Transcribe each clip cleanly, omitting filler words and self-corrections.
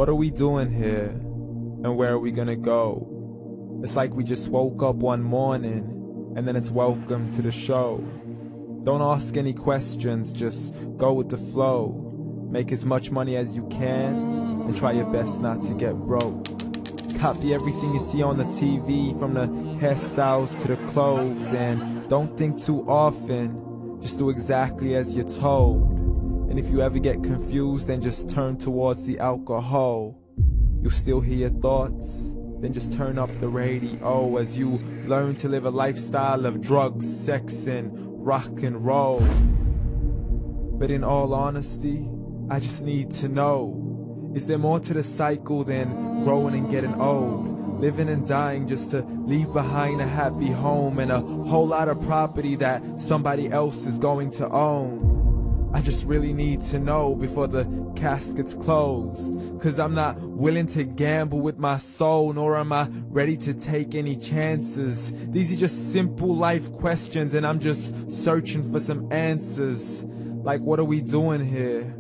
What are we doing here? And where are we gonna go? It's like we just woke up one morning, and then it's welcome to the show. Don't ask any questions, just go with the flow. Make as much money as you can, and try your best not to get broke. Copy everything you see on the TV, from the hairstyles to the clothes, and don't think too often, just do exactly as you're told. And if you ever get confused, then just turn towards the alcohol. You'll still hear your thoughts, then just turn up the radio as you learn to live a lifestyle of drugs, sex, and rock and roll. But in all honesty, I just need to know, is there more to the cycle than growing and getting old? Living and dying just to leave behind a happy home and a whole lot of property that somebody else is going to own. I just really need to know before the casket's closed, 'cause I'm not willing to gamble with my soul, nor am I ready to take any chances. These are just simple life questions, and I'm just searching for some answers. Like, what are we doing here?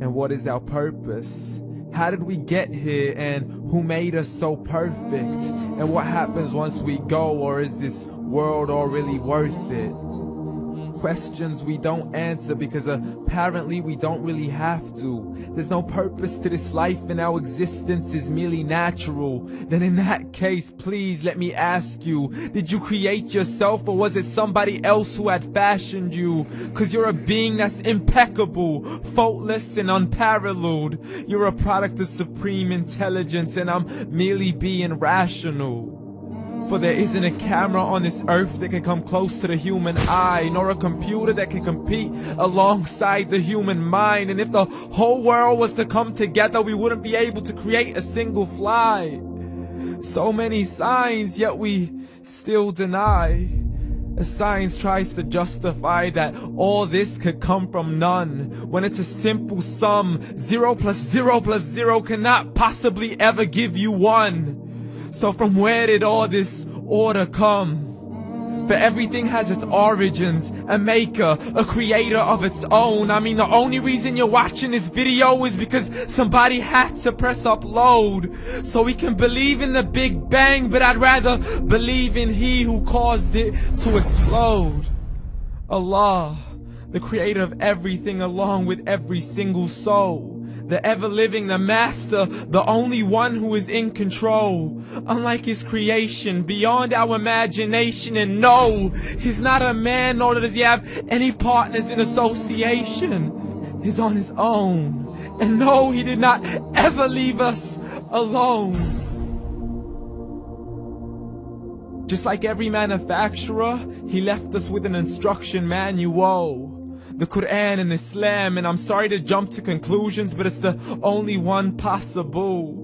And what is our purpose? How did we get here, and who made us so perfect? And what happens once we go, or is this world all really worth it? Questions we don't answer because apparently we don't really have to. There's no purpose to this life and our existence is merely natural. Then in that case, please let me ask you, did you create yourself, or was it somebody else who had fashioned you? 'Cause you're a being that's impeccable, faultless and unparalleled. You're a product of supreme intelligence, and I'm merely being rational. For there isn't a camera on this earth that can come close to the human eye, nor a computer that can compete alongside the human mind. And if the whole world was to come together, we wouldn't be able to create a single fly. So many signs, yet we still deny. As science tries to justify that all this could come from none, when it's a simple sum. 0 plus 0 plus 0 cannot possibly ever give you 1. So from where did all this order come? For everything has its origins, a maker, a creator of its own. I mean, the only reason you're watching this video is because somebody had to press upload. So we can believe in the Big Bang, but I'd rather believe in He who caused it to explode. Allah, the creator of everything along with every single soul. The ever-living, the master, the only one who is in control. Unlike his creation, beyond our imagination. And no, he's not a man, nor does he have any partners in association. He's on his own. And no, he did not ever leave us alone. Just like every manufacturer, he left us with an instruction manual. The Quran and Islam, and I'm sorry to jump to conclusions, but it's the only one possible.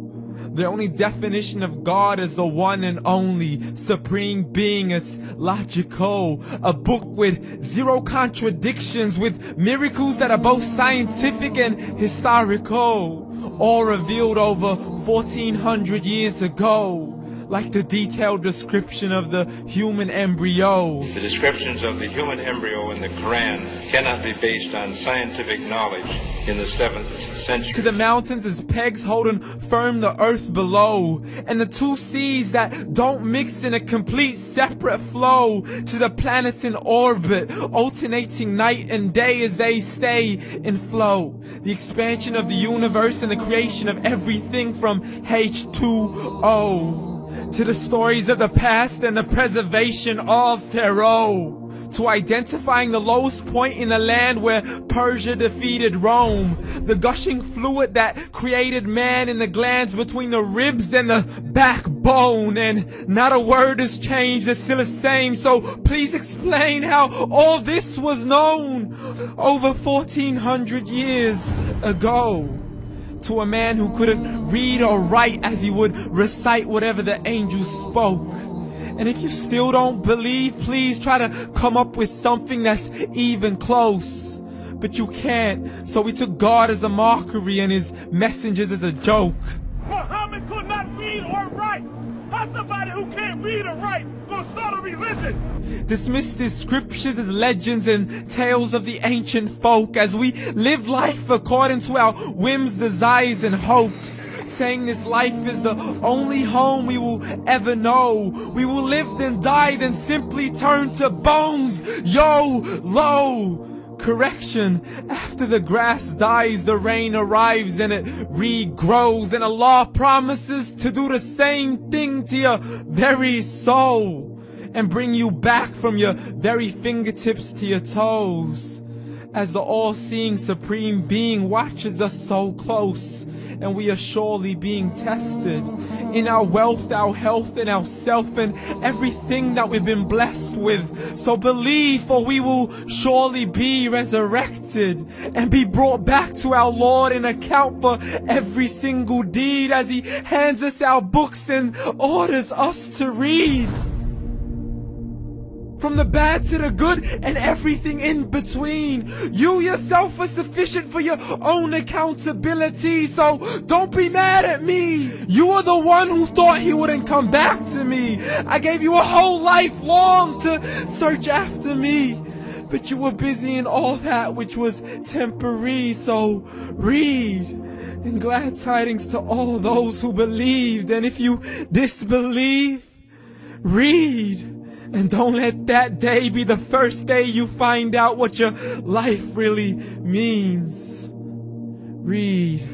The only definition of God is the one and only supreme being. It's logical, a book with 0 contradictions, with miracles that are both scientific and historical, all revealed over 1400 years ago. Like the detailed description of the human embryo. The descriptions of the human embryo in the Quran cannot be based on scientific knowledge in the 7th century. To the mountains as pegs holding firm the earth below, and the 2 seas that don't mix in a complete separate flow. To the planets in orbit, alternating night and day as they stay in flow. The expansion of the universe and the creation of everything from H2O. To the stories of the past and the preservation of Pharaoh. To identifying the lowest point in the land where Persia defeated Rome. The gushing fluid that created man in the glands between the ribs and the backbone. And not a word has changed, it's still the same. So please explain how all this was known over 1400 years ago. To a man who couldn't read or write, as he would recite whatever the angels spoke. And if you still don't believe, please try to come up with something that's even close. But you can't, so we took God as a mockery and his messengers as a joke. Muhammad could not read or write. How's somebody who can't read or write gonna start a religion? Dismiss these scriptures as legends and tales of the ancient folk, as we live life according to our whims, desires, and hopes. saying this life is the only home we will ever know. We will live then die, then simply turn to bones. YOLO! Correction, after the grass dies, the rain arrives and it regrows, and Allah promises to do the same thing to your very soul and bring you back from your very fingertips to your toes, as the all-seeing supreme being watches us so close, and we are surely being tested in our wealth, our health, and our self, and everything that we've been blessed with. So believe, for we will surely be resurrected and be brought back to our Lord and account for every single deed, as He hands us our books and orders us to read. From the bad to the good and everything in between. You yourself are sufficient for your own accountability, so don't be mad at me. You are the one who thought He wouldn't come back to me. I gave you a whole life long to search after me, but you were busy in all that which was temporary. So read, and glad tidings to all those who believed. And if you disbelieve, read. And don't let that day be the first day you find out what your life really means. Read.